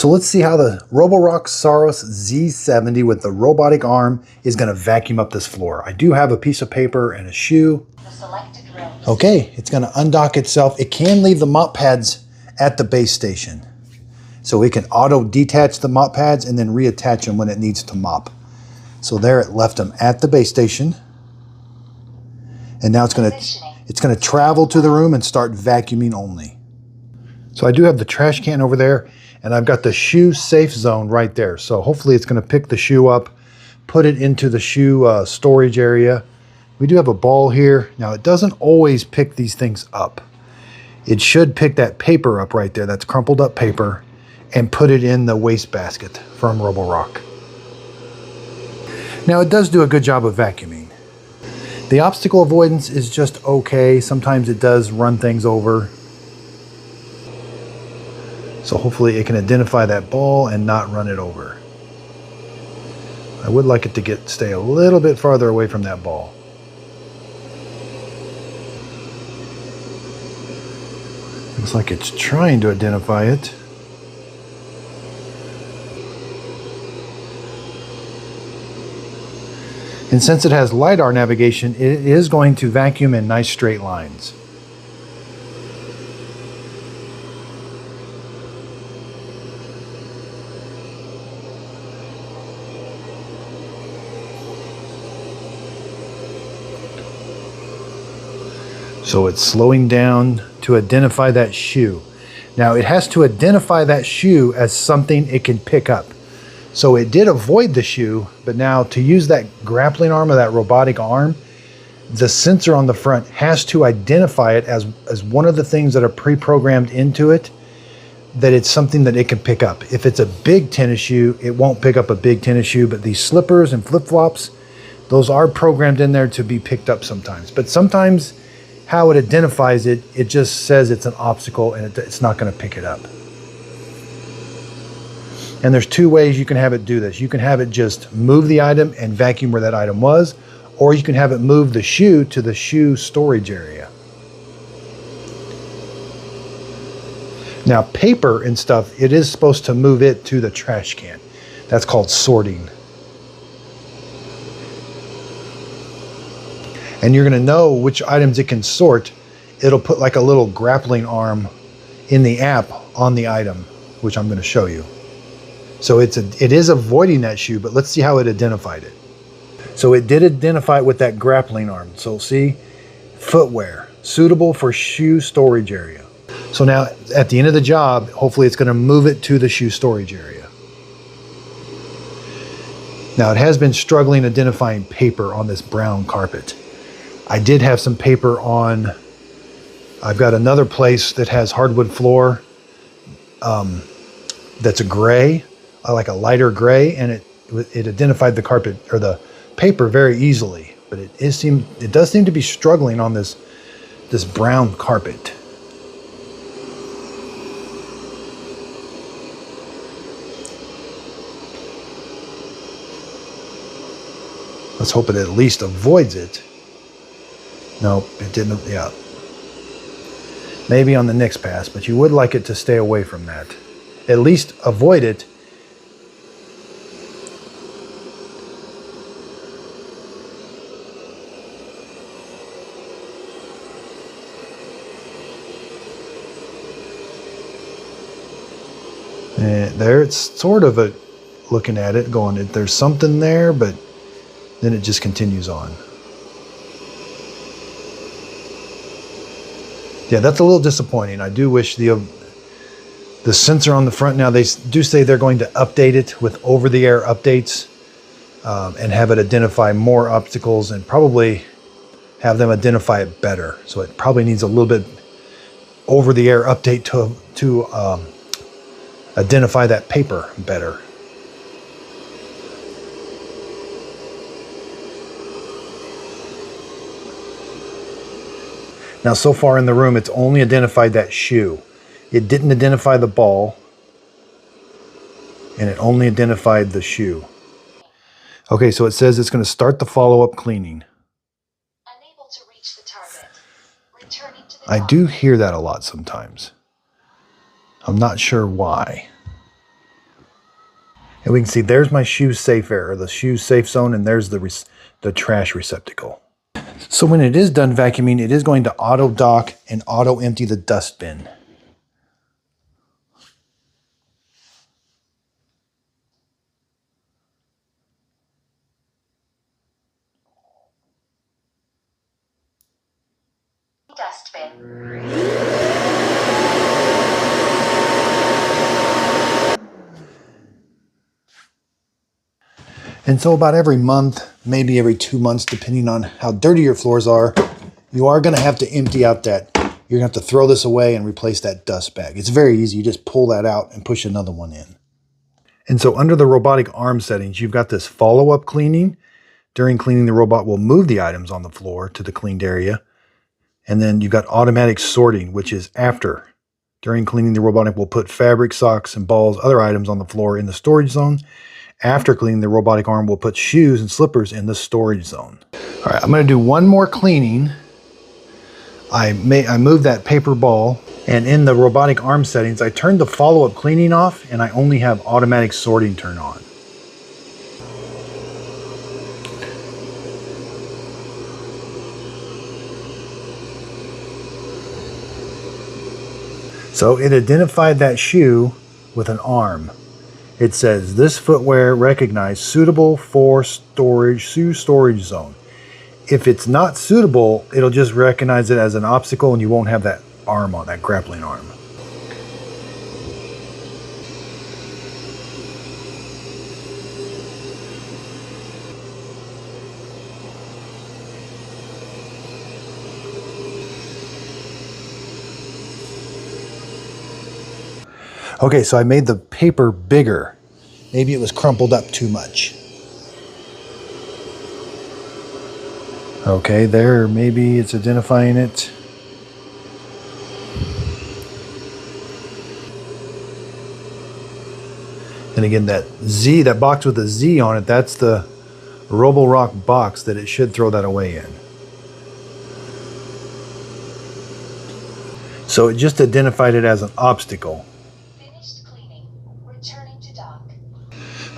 So let's see how the Roborock Saros Z70 with the robotic arm is going to vacuum up this floor. I do have a piece of paper and a shoe. Okay, it's going to undock itself. It can leave the mop pads at the base station. So it can auto detach the mop pads and then reattach them when it needs to mop. So there it left them at the base station. And now it's going to travel to the room and start vacuuming only. So I do have the trash can over there, and I've got the shoe safe zone right there. So hopefully it's going to pick the shoe up, put it into the shoe storage area. We do have a ball here. Now it doesn't always pick these things up. It should pick that paper up right there, that's crumpled up paper, and put it in the waste basket from Roborock. Now it does do a good job of vacuuming. The obstacle avoidance is just okay. Sometimes it does run things over. So hopefully it can identify that ball and not run it over. I would like it to stay a little bit farther away from that ball. Looks like it's trying to identify it. And since it has LiDAR navigation, it is going to vacuum in nice straight lines. So it's slowing down to identify that shoe. Now it has to identify that shoe as something it can pick up. So it did avoid the shoe, but now to use that grappling arm or that robotic arm, the sensor on the front has to identify it as one of the things that are pre-programmed into it, that it's something that it can pick up. If it's a big tennis shoe, it won't pick up a big tennis shoe, but these slippers and flip-flops, those are programmed in there to be picked up sometimes. But sometimes how it identifies it, it just says it's an obstacle and it's not going to pick it up. And there's two ways you can have it do this. You can have it just move the item and vacuum where that item was, or you can have it move the shoe to the shoe storage area. Now paper and stuff, it is supposed to move it to the trash can. That's called sorting. And you're going to know which items it can sort. It'll put like a little grappling arm in the app on the item, which I'm going to show you. So it is avoiding that shoe, but let's see how it identified it. So it did identify it with that grappling arm. So see, footwear, suitable for shoe storage area. So now at the end of the job, hopefully it's going to move it to the shoe storage area. Now it has been struggling identifying paper on this brown carpet. I did have some paper on, I've got another place that has hardwood floor that's a gray, like a lighter gray, and it identified the carpet or the paper very easily, but it does seem to be struggling on this brown carpet. Let's hope it at least avoids it. Nope, it didn't. Yeah, maybe on the next pass, but you would like it to stay away from that. At least avoid it. And there it's sort of looking at it going, there's something there, but then it just continues on. Yeah, that's a little disappointing. I do wish the sensor on the front, now they do say they're going to update it with over-the-air updates and have it identify more obstacles and probably have them identify it better. So it probably needs a little bit over-the-air update to identify that paper better. Now, so far in the room, it's only identified that shoe. It didn't identify the ball, and it only identified the shoe. Okay, so it says it's going to start the follow-up cleaning. Unable to reach the target. Returning to the I do hear that a lot sometimes. I'm not sure why. And we can see there's my shoe safe area, the shoe safe zone, and there's the trash receptacle. So when it is done vacuuming, it is going to auto dock and auto empty the dust bin. Dustbin. And so about every month, maybe every 2 months, depending on how dirty your floors are, you are going to have to empty out that. You're going to have to throw this away and replace that dust bag. It's very easy. You just pull that out and push another one in. And so under the robotic arm settings, you've got this follow-up cleaning. During cleaning, the robot will move the items on the floor to the cleaned area. And then you've got automatic sorting, which is after. During cleaning, the robotic will put fabric, socks, and balls, other items on the floor in the storage zone. After cleaning, the robotic arm will put shoes and slippers in the storage zone. All right, I'm going to do one more cleaning. I moved that paper ball, and in the robotic arm settings, I turned the follow-up cleaning off, and I only have automatic sorting turned on. So it identified that shoe with an arm. It says, this footwear recognized suitable for storage, shoe storage zone. If it's not suitable, it'll just recognize it as an obstacle and you won't have that arm on, that grappling arm. Okay, so I made the paper bigger. Maybe it was crumpled up too much. Okay, there, maybe it's identifying it. And again, that Z, that box with the Z on it, that's the Roborock box that it should throw that away in. So it just identified it as an obstacle. Finished cleaning. Returning to dock.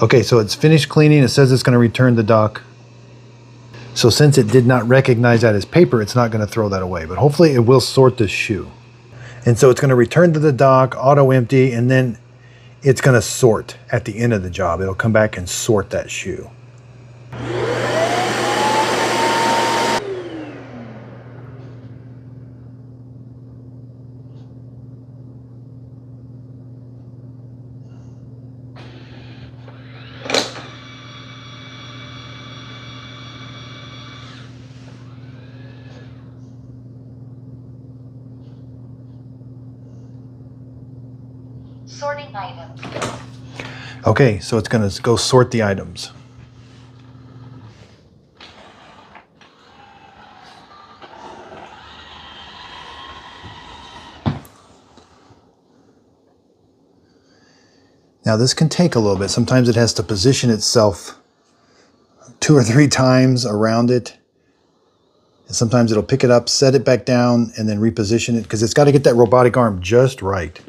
Okay, so it's finished cleaning. It says it's going to return the dock. So since it did not recognize that as paper, it's not going to throw that away. But hopefully it will sort this shoe. And so it's going to return to the dock, auto empty, and then it's going to sort at the end of the job. It'll come back and sort that shoe. Sorting items. Okay, so it's going to go sort the items. Now this can take a little bit. Sometimes it has to position itself 2 or 3 times around it. And sometimes it'll pick it up, set it back down, and then reposition it because it's got to get that robotic arm just right.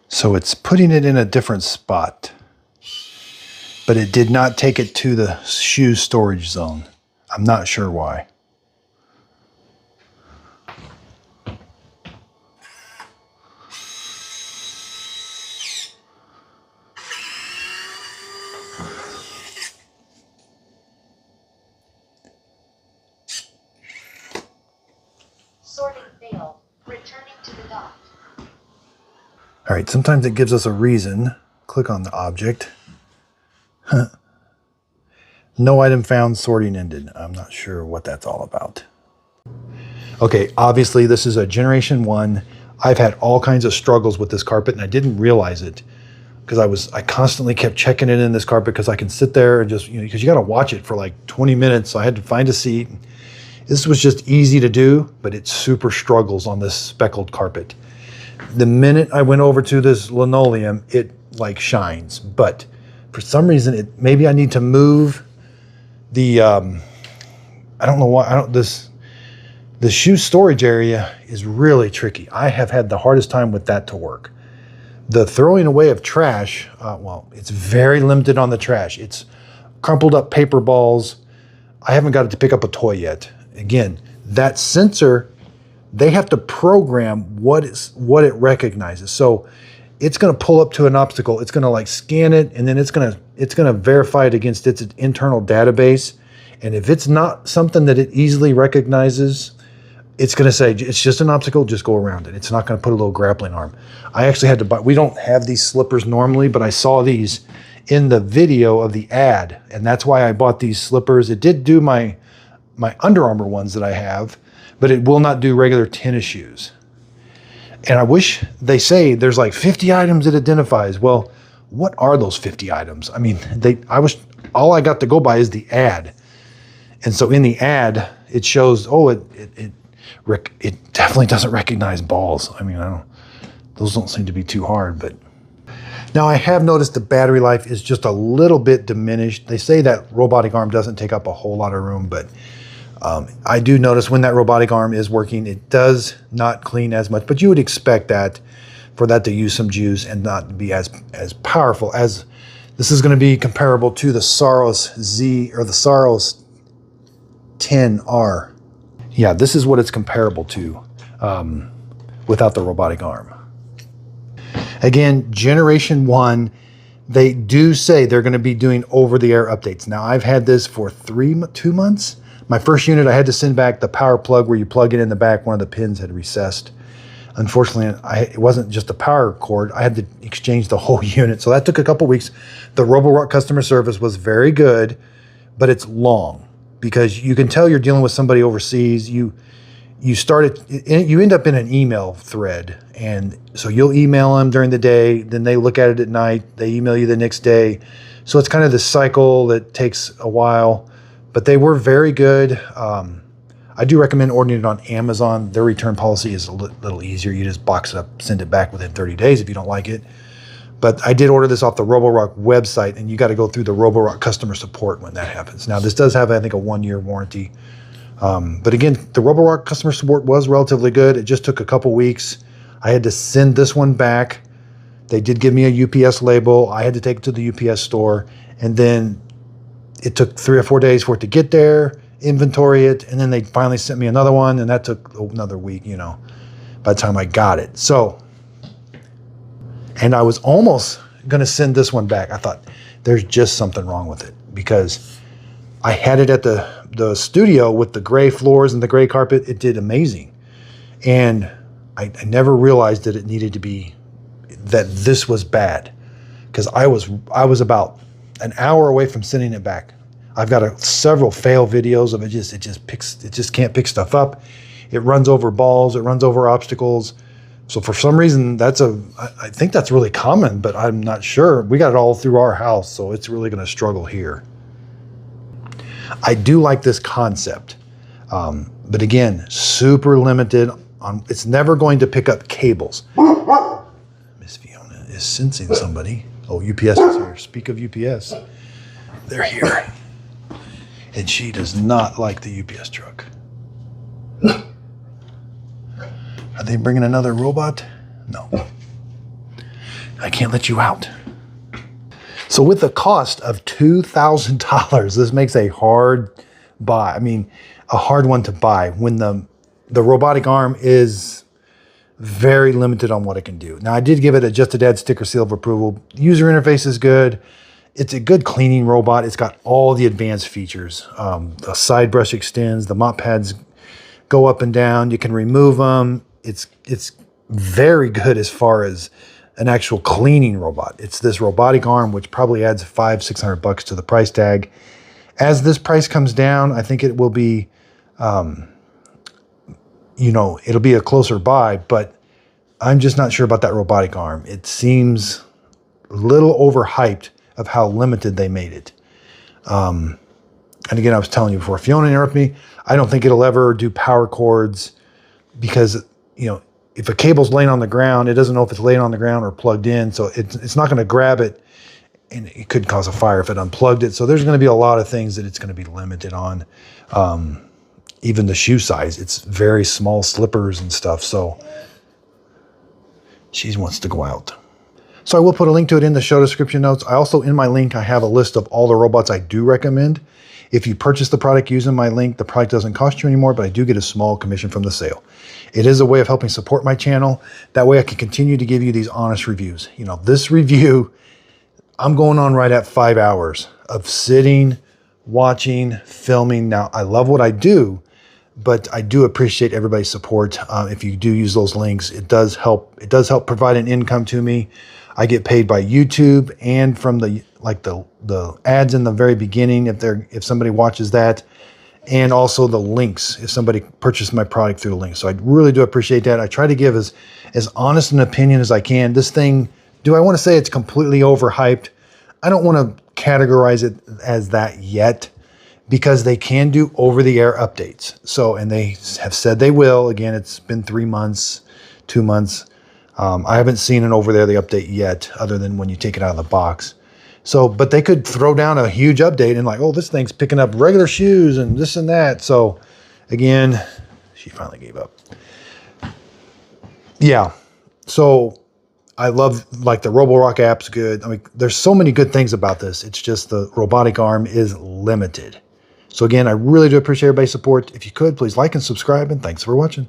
So it's putting it in a different spot, but it did not take it to the shoe storage zone. I'm not sure why. All right, sometimes it gives us a reason. Click on the object. No item found, sorting ended. I'm not sure what that's all about. Okay, obviously this is a generation 1. I've had all kinds of struggles with this carpet and I didn't realize it because I constantly kept checking it in this carpet because I can sit there and just, because you got to watch it for like 20 minutes. So I had to find a seat. This was just easy to do, but it super struggles on this speckled carpet. The minute I went over to this linoleum, it like shines. But for some reason, maybe I need to move the, I don't know why, the shoe storage area is really tricky. I have had the hardest time with that to work. The throwing away of trash, well, it's very limited on the trash. It's crumpled up paper balls. I haven't got it to pick up a toy yet. Again, that sensor, they have to program what it recognizes. So it's going to pull up to an obstacle. It's going to like scan it, and then it's going to verify it against its internal database. And if it's not something that it easily recognizes, it's going to say, it's just an obstacle, just go around it. It's not going to put a little grappling arm. I actually had to buy, we don't have these slippers normally, but I saw these in the video of the ad, and that's why I bought these slippers. It did do my Under Armour ones that I have, but it will not do regular tennis shoes. And I wish they say there's like 50 items it identifies. Well, what are those 50 items? I mean, all I got to go by is the ad. And so in the ad, it shows, oh, it definitely doesn't recognize balls. I mean, those don't seem to be too hard, but. Now I have noticed the battery life is just a little bit diminished. They say that robotic arm doesn't take up a whole lot of room, but I do notice when that robotic arm is working, it does not clean as much, but you would expect that for that to use some juice and not be as powerful as this is going to be comparable to the Saros Z or the Saros 10R. Yeah, this is what it's comparable to without the robotic arm. Again, generation 1, they do say they're going to be doing over-the-air updates. Now, I've had this for 2 months. My first unit, I had to send back the power plug where you plug it in the back. One of the pins had recessed. Unfortunately, it wasn't just the power cord. I had to exchange the whole unit. So that took a couple weeks. The Roborock customer service was very good, but it's long because you can tell you're dealing with somebody overseas. You end up in an email thread, and so you'll email them during the day, then they look at it at night, they email you the next day. So it's kind of this cycle that takes a while, but they were very good. I do recommend ordering it on Amazon. Their return policy is a little easier. You just box it up, send it back within 30 days if you don't like it. But I did order this off the Roborock website, and you got to go through the Roborock customer support when that happens. Now, this does have, I think, a 1-year warranty. But again, the Roborock customer support was relatively good. It just took a couple weeks. I had to send this one back. They did give me a UPS label. I had to take it to the UPS store. And then it took 3 or 4 days for it to get there, inventory it, and then they finally sent me another one, and that took another week, by the time I got it. So, and I was almost going to send this one back. I thought, there's just something wrong with it, because I had it at the studio with the gray floors and the gray carpet. It did amazing. And I never realized that it needed to be, that this was bad, because I was about an hour away from sending it back. I've got several fail videos of it just can't pick stuff up. It runs over balls, it runs over obstacles. So for some reason, I think that's really common, but I'm not sure. We got it all through our house, so it's really going to struggle here. I do like this concept, but again, super limited on. It's never going to pick up cables. Miss Fiona is sensing somebody. Oh, UPS is here. Speak of UPS, they're here, and she does not like the UPS truck. Are they bringing another robot? No. I can't let you out. So with the cost of $2,000, this makes a hard buy. I mean, a hard one to buy when the robotic arm is very limited on what it can do. Now, I did give it a Just a Dad sticker seal of approval. User interface is good. It's a good cleaning robot. It's got all the advanced features. The side brush extends. The mop pads go up and down. You can remove them. It's very good as far as an actual cleaning robot. It's this robotic arm, which probably adds $500-600 to the price tag. As this price comes down, I think it will be, it'll be a closer buy, but I'm just not sure about that robotic arm. It seems a little overhyped of how limited they made it. And again, I was telling you before, if you don't interrupt me, I don't think it'll ever do power cords because, if a cable's laying on the ground, it doesn't know if it's laying on the ground or plugged in. So it's not going to grab it, and it could cause a fire if it unplugged it. So there's going to be a lot of things that it's going to be limited on. Even the shoe size, it's very small slippers and stuff. So she wants to go out. So I will put a link to it in the show description notes. I also, in my link, I have a list of all the robots I do recommend. If you purchase the product using my link, the product doesn't cost you anymore, but I do get a small commission from the sale. It is a way of helping support my channel. That way I can continue to give you these honest reviews. This review, I'm going on right at 5 hours of sitting, watching, filming. Now, I love what I do, but I do appreciate everybody's support. If you do use those links, it does help. It does help provide an income to me. I get paid by YouTube and from the ads in the very beginning if somebody watches that, and also the links if somebody purchased my product through the link. So I really do appreciate that. I try to give as honest an opinion as I can. This thing, do I want to say it's completely overhyped? I don't want to categorize it as that yet, because they can do over-the-air updates. So, and they have said they will. Again, it's been 3 months, 2 months. I haven't seen an over-the-air update yet, other than when you take it out of the box. So, but they could throw down a huge update and this thing's picking up regular shoes and this and that. So, again, she finally gave up. Yeah. So, I love, the Roborock app's good. I mean, there's so many good things about this. It's just the robotic arm is limited. So again, I really do appreciate everybody's support. If you could, please like and subscribe, and thanks for watching.